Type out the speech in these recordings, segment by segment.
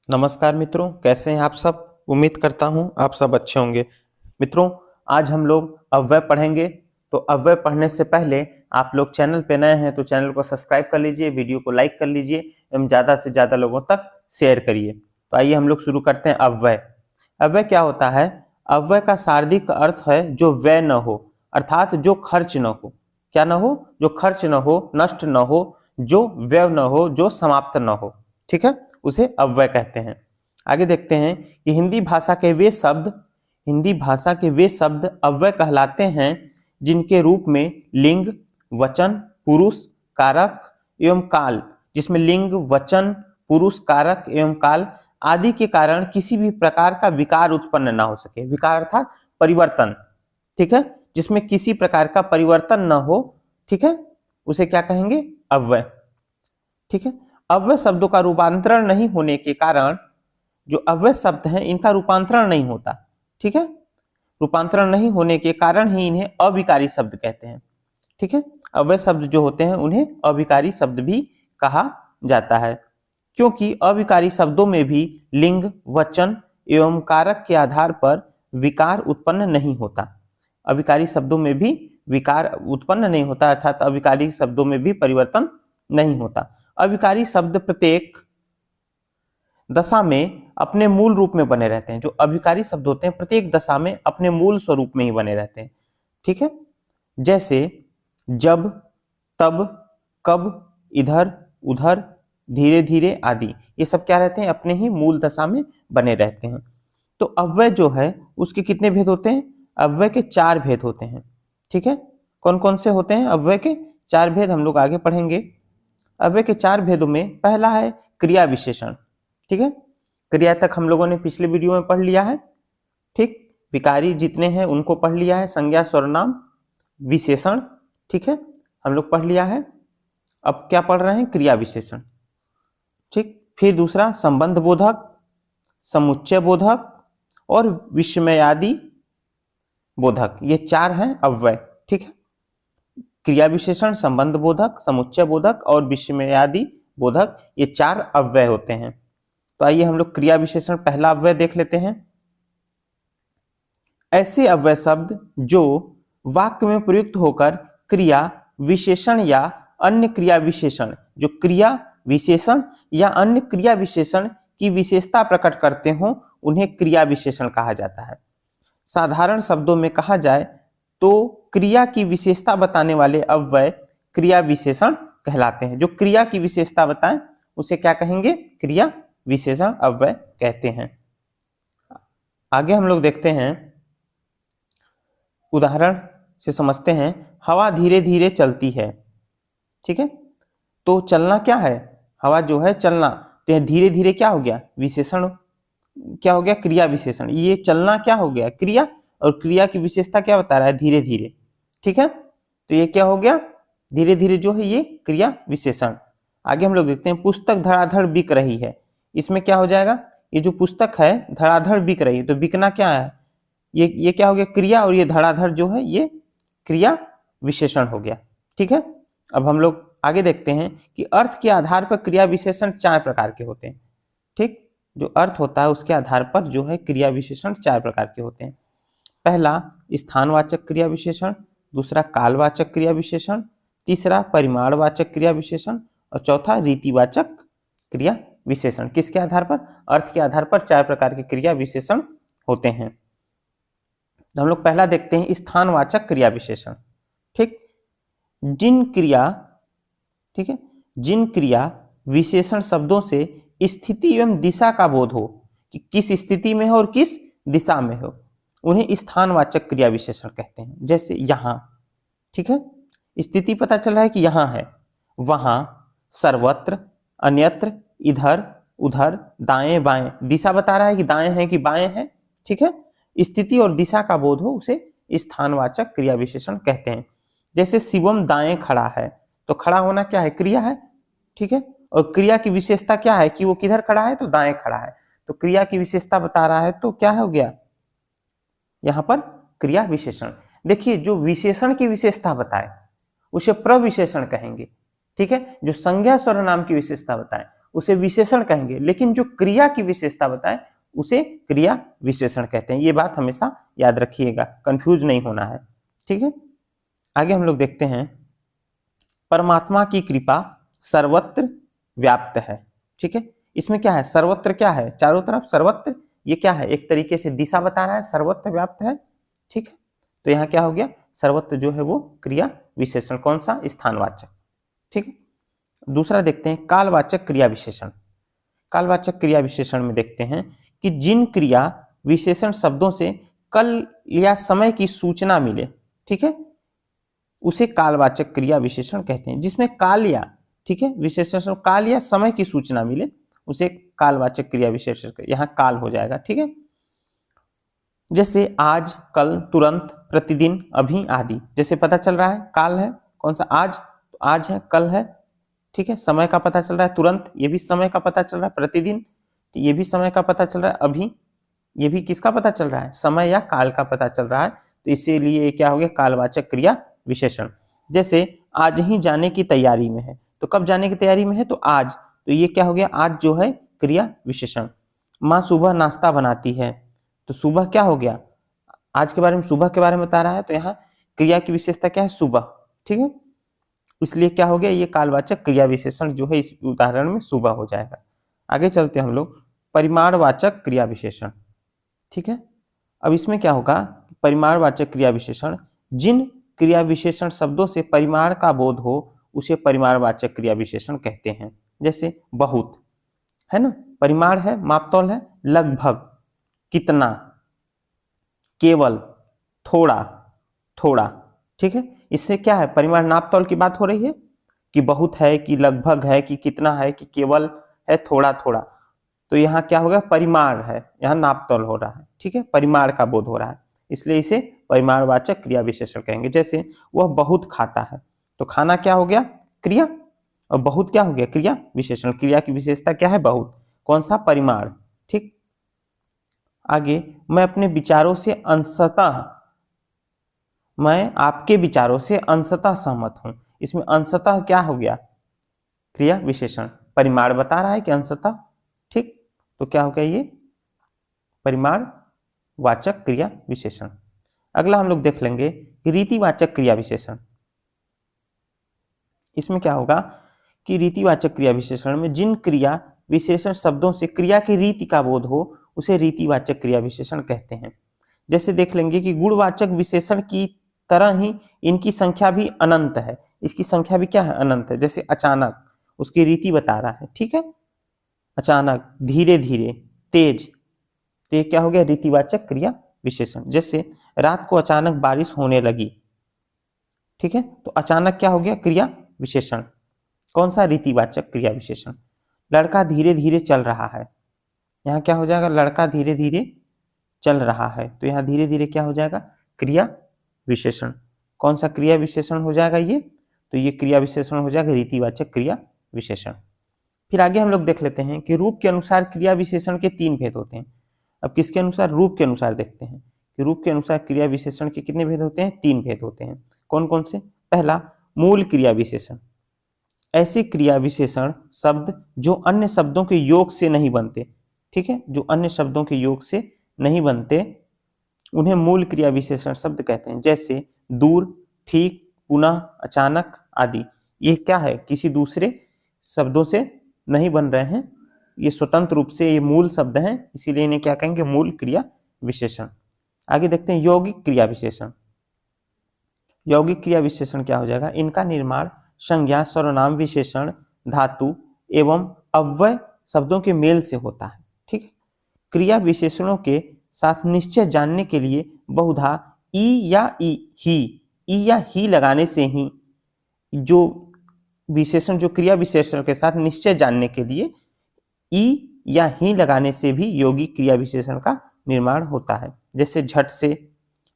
नमस्कार मित्रों, कैसे हैं आप सब। उम्मीद करता हूं आप सब अच्छे होंगे। मित्रों, आज हम लोग अव्यय पढ़ेंगे। तो अव्यय पढ़ने से पहले आप लोग चैनल पे नए हैं तो चैनल को सब्सक्राइब कर लीजिए, वीडियो को लाइक कर लीजिए एवं ज्यादा से ज्यादा लोगों तक शेयर करिए। तो आइए हम लोग शुरू करते हैं। अव्यय अव्यय क्या होता है? अव्यय का शाब्दिक अर्थ है जो व्यय न हो, अर्थात जो खर्च न हो। क्या न हो? जो खर्च न हो, नष्ट न हो, जो व्यय न हो, जो समाप्त न हो। ठीक है, उसे अव्यय कहते हैं। आगे देखते हैं कि हिंदी भाषा के वे शब्द अव्यय कहलाते हैं जिनके रूप में लिंग, वचन, पुरुष, कारक एवं काल, जिसमें लिंग, वचन, पुरुष, कारक एवं काल आदि के कारण किसी भी प्रकार का विकार उत्पन्न ना हो सके। विकार अर्थात परिवर्तन। ठीक है, जिसमें किसी प्रकार का परिवर्तन न हो। ठीक है, उसे क्या कहेंगे? अव्यय। ठीक है, अव्यय शब्दों का रूपांतरण नहीं होने के कारण, जो अव्यय शब्द हैं इनका रूपांतरण नहीं होता। ठीक है, रूपांतरण नहीं होने के कारण ही इन्हें अविकारी शब्द कहते हैं। ठीक है, अव्यय शब्द जो होते हैं उन्हें अविकारी शब्द भी कहा जाता है, क्योंकि अविकारी शब्दों में भी लिंग, वचन एवं कारक के आधार पर विकार उत्पन्न नहीं होता। अविकारी शब्दों में भी विकार उत्पन्न नहीं होता, अर्थात अविकारी शब्दों में भी परिवर्तन नहीं होता। अविकारी शब्द प्रत्येक दशा में अपने मूल रूप में बने रहते हैं। जो अभिकारी शब्द होते हैं प्रत्येक दशा में अपने मूल स्वरूप में ही बने रहते हैं। ठीक है, जैसे जब, तब, कब, इधर, उधर, धीरे धीरे आदि, ये सब क्या रहते हैं? अपने ही मूल दशा में बने रहते हैं। तो अव्यय जो है उसके कितने भेद होते हैं? अव्यय के 4 भेद होते हैं। ठीक है, कौन कौन से होते हैं अव्यय के? 4 भेद हम लोग आगे पढ़ेंगे। अव्यय के 4 भेदों में पहला है क्रिया विशेषण। ठीक है, क्रिया तक हम लोगों ने पिछले वीडियो में पढ़ लिया है। ठीक, विकारी जितने हैं उनको पढ़ लिया है, संज्ञा, सर्वनाम, विशेषण। ठीक है, हम लोग पढ़ लिया है। अब क्या पढ़ रहे हैं? क्रिया विशेषण। ठीक, फिर दूसरा संबंध बोधक, समुच्चय बोधक और विस्मयादि बोधक, ये 4 हैं अव्यय। ठीक है, क्रिया विशेषण, संबंध बोधक, समुच्चय बोधक और विस्मयादि बोधक, ये 4 अव्यय होते हैं। तो आइए हम लोग क्रिया विशेषण पहला अव्यय देख लेते हैं। ऐसे अव्यय शब्द जो वाक्य में प्रयुक्त होकर क्रिया विशेषण या अन्य क्रिया विशेषण, जो क्रिया विशेषण या अन्य क्रिया विशेषण की विशेषता प्रकट करते हो, उन्हें क्रिया विशेषण कहा जाता है। साधारण शब्दों में कहा जाए तो क्रिया की विशेषता बताने वाले अव्यय क्रिया विशेषण कहलाते हैं। जो क्रिया की विशेषता बताएं उसे क्या कहेंगे? क्रिया विशेषण अव्यय कहते हैं। आगे हम लोग देखते हैं, उदाहरण से समझते हैं। हवा धीरे धीरे चलती है। ठीक है, तो चलना क्या है? हवा जो है चलना, तो धीरे धीरे क्या हो गया? विशेषण। क्या हो गया? क्रिया विशेषण। ये चलना क्या हो गया? क्रिया, और क्रिया की विशेषता क्या बता रहा है? धीरे धीरे। ठीक है, तो ये क्या हो गया? धीरे धीरे जो है ये क्रिया विशेषण। आगे हम लोग देखते हैं, पुस्तक धड़ाधड़ बिक रही है। इसमें क्या हो जाएगा? ये जो पुस्तक है धड़ाधड़ बिक रही है, तो बिकना क्या है? ये क्या हो गया? क्रिया, और ये धड़ाधड़ जो है ये क्रिया विशेषण हो गया। ठीक है, अब हम लोग आगे देखते हैं कि अर्थ के आधार पर क्रिया विशेषण 4 प्रकार के होते हैं। ठीक, जो अर्थ होता है उसके आधार पर जो है क्रिया विशेषण 4 प्रकार के होते हैं। पहला स्थानवाचक क्रिया विशेषण, दूसरा कालवाचक क्रिया विशेषण, तीसरा परिमाणवाचक क्रिया विशेषण और चौथा रीतिवाचक क्रिया विशेषण। किसके आधार पर? अर्थ के आधार पर 4 प्रकार के क्रिया विशेषण होते हैं। तो हम लोग पहला देखते हैं स्थानवाचक क्रिया विशेषण। ठीक, ठीक है, जिन क्रिया विशेषण शब्दों से स्थिति एवं दिशा का बोध हो, कि किस स्थिति में हो और किस दिशा में हो, उन्हें स्थानवाचक क्रिया विशेषण कहते हैं। जैसे यहां, ठीक है, स्थिति पता चल रहा है कि यहां है, वहां, सर्वत्र, अन्यत्र, इधर, उधर, दाएं बाएं, दिशा बता रहा है कि दाएं है कि बाएं है। ठीक है, स्थिति और दिशा का बोध हो उसे स्थानवाचक क्रिया विशेषण कहते हैं। जैसे शिवम दाएं खड़ा है, तो खड़ा होना क्या है? क्रिया है। ठीक है, और क्रिया की विशेषता क्या है? कि वो किधर खड़ा है? तो दाएं खड़ा है। तो क्रिया की विशेषता बता रहा है, तो क्या हो गया यहां पर? क्रिया विशेषण। देखिए, जो विशेषण की विशेषता बताए उसे प्रविशेषण कहेंगे। ठीक है, जो संज्ञा सर्वनाम की विशेषता बताए उसे विशेषण कहेंगे, लेकिन जो क्रिया की विशेषता बताए उसे क्रिया विशेषण कहते हैं। ये बात हमेशा याद रखिएगा, कंफ्यूज नहीं होना है। ठीक है, आगे हम लोग देखते हैं, परमात्मा की कृपा सर्वत्र व्याप्त है। ठीक है, इसमें क्या है, सर्वत्र क्या है, चारों तरफ, सर्वत्र ये क्या है, एक तरीके से दिशा बता रहा है, सर्वत्र व्याप्त है। ठीक है, तो यहाँ क्या हो गया, सर्वत्र जो है वो क्रिया विशेषण, कौन सा, स्थानवाचक। ठीक है, दूसरा देखते हैं कालवाचक क्रिया विशेषण। कालवाचक क्रिया विशेषण में देखते हैं कि जिन क्रिया विशेषण शब्दों से कल या समय की सूचना मिले, ठीक है, उसे कालवाचक क्रिया विशेषण कहते हैं। जिसमें काल या, ठीक है, विशेषण काल या समय की सूचना मिले उसे कालवाचक क्रिया विशेषण, यहाँ काल हो जाएगा। ठीक है, जैसे आज, कल, तुरंत, प्रतिदिन, अभी आदि, जैसे पता चल रहा है काल है, कौन सा, आज, तो आज है, कल है, ठीक है, समय का पता चल रहा है, तुरंत ये भी समय का पता चल रहा है, प्रतिदिन ये भी समय का पता चल रहा है, अभी ये भी किसका पता चल रहा है, समय या काल का पता चल रहा है, तो इसीलिए क्या हो गया, कालवाचक क्रिया विशेषण। जैसे आज ही जाने की तैयारी में है, तो कब जाने की तैयारी में है, तो आज, तो ये क्या हो गया, आज जो है क्रिया विशेषण। माँ सुबह नाश्ता बनाती है, तो सुबह क्या हो गया, आज के बारे में, सुबह के बारे में बता रहा है, तो यहाँ क्रिया की विशेषता क्या है, सुबह। ठीक है, इसलिए क्या हो गया, ये कालवाचक क्रिया विशेषण जो है इस उदाहरण में सुबह हो जाएगा। आगे चलते हैं हम लोग, परिमाणवाचक क्रिया विशेषण। ठीक है, अब इसमें क्या होगा, परिमाणवाचक क्रिया विशेषण, जिन क्रिया विशेषण शब्दों से परिमाण का बोध हो उसे परिमाणवाचक क्रिया विशेषण कहते हैं। जैसे बहुत है ना, परिमाण है, मापतौल है, लगभग, कितना, केवल, थोड़ा, थोड़ा। ठीक है, इससे क्या है, परिमाण नापतौल की बात हो रही है कि बहुत है, कि लगभग है, कि कितना है, कि केवल है, थोड़ा थोड़ा, तो यहाँ क्या होगा, परिमाण है, यहाँ नापतौल हो रहा है। ठीक है, परिमाण का बोध हो रहा है, इसलिए इसे परिमाणवाचक क्रिया विशेषण कहेंगे। जैसे वह बहुत खाता है, तो खाना क्या हो गया, क्रिया, और बहुत क्या हो गया, क्रिया विशेषण। क्रिया की विशेषता क्या है, बहुत, कौन सा, परिमाण। ठीक, आगे, मैं अपने विचारों से अंशतः, मैं आपके विचारों से अंशतः सहमत हूं, इसमें अंशतः क्या हो गया, क्रिया विशेषण, परिमाण बता रहा है कि अंशतः। ठीक, तो क्या हो गया, ये परिमाण वाचक क्रिया विशेषण। अगला हम लोग देख लेंगे रीतिवाचक क्रिया विशेषण। इसमें क्या होगा कि रीतिवाचक क्रिया विशेषण में जिन क्रिया विशेषण शब्दों से क्रिया की रीति का बोध हो उसे रीतिवाचक क्रिया विशेषण कहते हैं। जैसे देख लेंगे कि गुणवाचक विशेषण की तरह ही इनकी संख्या भी अनंत है, इसकी संख्या भी क्या है, अनंत है। जैसे अचानक, उसकी रीति बता रहा है। ठीक है, अचानक, धीरे धीरे, तेज, तो ये क्या हो गया, रीतिवाचक क्रिया विशेषण। जैसे रात को अचानक बारिश होने लगी, ठीक है, तो अचानक क्या हो गया, क्रिया विशेषण, कौन सा, रीतिवाचक क्रिया विशेषण। लड़का धीरे धीरे चल रहा है, यहाँ क्या हो जाएगा, लड़का धीरे धीरे चल रहा है, तो यहाँ धीरे धीरे क्या हो जाएगा, क्रिया विशेषण। कौन सा क्रिया विशेषण हो जाएगा ये, तो ये क्रिया विशेषण हो जाएगा रीतिवाचक क्रिया विशेषण। फिर आगे हम लोग देख लेते हैं कि रूप के अनुसार क्रिया विशेषण के 3 भेद होते हैं। अब किसके अनुसार, रूप के अनुसार देखते हैं कि रूप के अनुसार क्रिया विशेषण के कितने भेद होते हैं, 3 भेद होते हैं। कौन कौन से, पहला, मूल क्रिया विशेषण, ऐसे क्रिया विशेषण शब्द जो अन्य शब्दों के योग से नहीं बनते। ठीक है, जो अन्य शब्दों के योग से नहीं बनते उन्हें मूल क्रिया विशेषण शब्द कहते हैं। जैसे दूर, ठीक, पुनः, अचानक आदि, ये क्या है, किसी दूसरे शब्दों से नहीं बन रहे हैं, ये स्वतंत्र रूप से ये मूल शब्द हैं, इसीलिए इन्हें क्या कहेंगे, मूल क्रिया विशेषण। आगे देखते हैं यौगिक क्रिया विशेषण। यौगिक क्रिया विशेषण क्या हो जाएगा, इनका निर्माण संज्ञा, सर्वनाम, विशेषण, धातु एवं अव्यय शब्दों के मेल से होता है। ठीक है, क्रिया विशेषणों के साथ निश्चय जानने के लिए बहुधा ई या ही लगाने से ही, जो विशेषण, जो क्रिया विशेषण के साथ निश्चय जानने के लिए ई या ही लगाने से भी यौगिक क्रिया विशेषण का निर्माण होता है। जैसे झट से,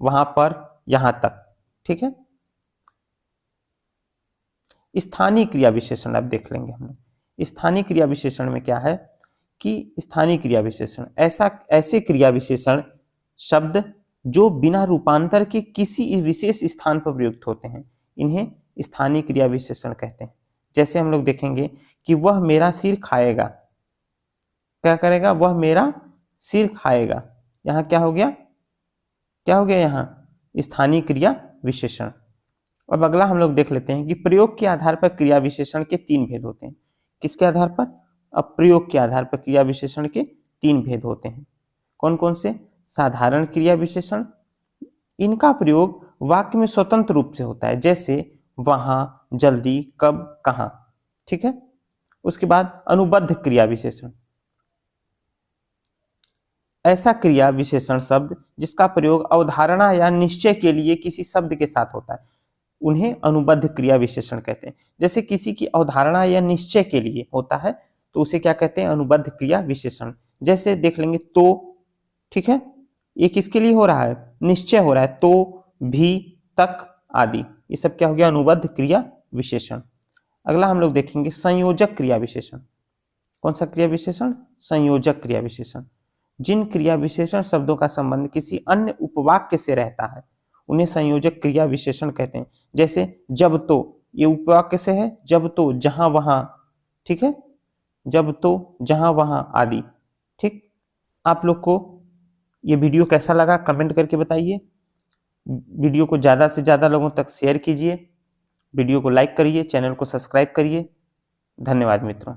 वहां पर, यहां तक। ठीक है, स्थानीय क्रिया विशेषण अब देख लेंगे हम लोग। स्थानीय क्रिया विशेषण में क्या है कि स्थानीय क्रिया विशेषण ऐसे क्रिया विशेषण शब्द जो बिना रूपांतर के किसी विशेष स्थान पर प्रयुक्त होते हैं, इन्हें स्थानीय क्रिया विशेषण कहते हैं। जैसे हम लोग देखेंगे कि वह मेरा सिर खाएगा, क्या करेगा, वह मेरा सिर खाएगा। यहाँ क्या हो गया, क्या हो गया, यहाँ स्थानीय क्रिया विशेषण। अब अगला हम लोग देख लेते हैं कि प्रयोग के आधार पर क्रिया विशेषण के 3 भेद होते हैं। किसके आधार पर, अब प्रयोग के आधार पर क्रिया विशेषण के 3 भेद होते हैं। कौन कौन से, साधारण क्रिया विशेषण, इनका प्रयोग वाक्य में स्वतंत्र रूप से होता है, जैसे वहां, जल्दी, कब, कहां, ठीक है। उसके बाद अनुबद्ध क्रिया विशेषण, ऐसा क्रिया विशेषण शब्द जिसका प्रयोग अवधारणा या निश्चय के लिए किसी शब्द के साथ होता है, उन्हें अनुबद्ध क्रिया विशेषण कहते हैं। जैसे किसी की अवधारणा या निश्चय के लिए होता है तो उसे क्या कहते हैं, अनुबद्ध क्रिया विशेषण। जैसे देख लेंगे तो, ठीक है, ये किसके लिए हो रहा है, निश्चय हो रहा है, तो, भी, तक आदि, ये सब क्या हो गया, अनुबद्ध क्रिया विशेषण। अगला हम लोग देखेंगे संयोजक क्रिया विशेषण। कौन सा क्रिया विशेषण, संयोजक क्रिया विशेषण। जिन क्रिया विशेषण शब्दों का संबंध किसी अन्य उपवाक्य से रहता है उन्हें संयोजक क्रिया विशेषण कहते हैं। जैसे जब तो, ये उपवाक्य से है, जब तो, जहां वहां, ठीक है, जब तो, जहां वहां आदि, ठीक। आप लोग को ये वीडियो कैसा लगा कमेंट करके बताइए। वीडियो को ज्यादा से ज्यादा लोगों तक शेयर कीजिए, वीडियो को लाइक करिए, चैनल को सब्सक्राइब करिए। धन्यवाद मित्रों।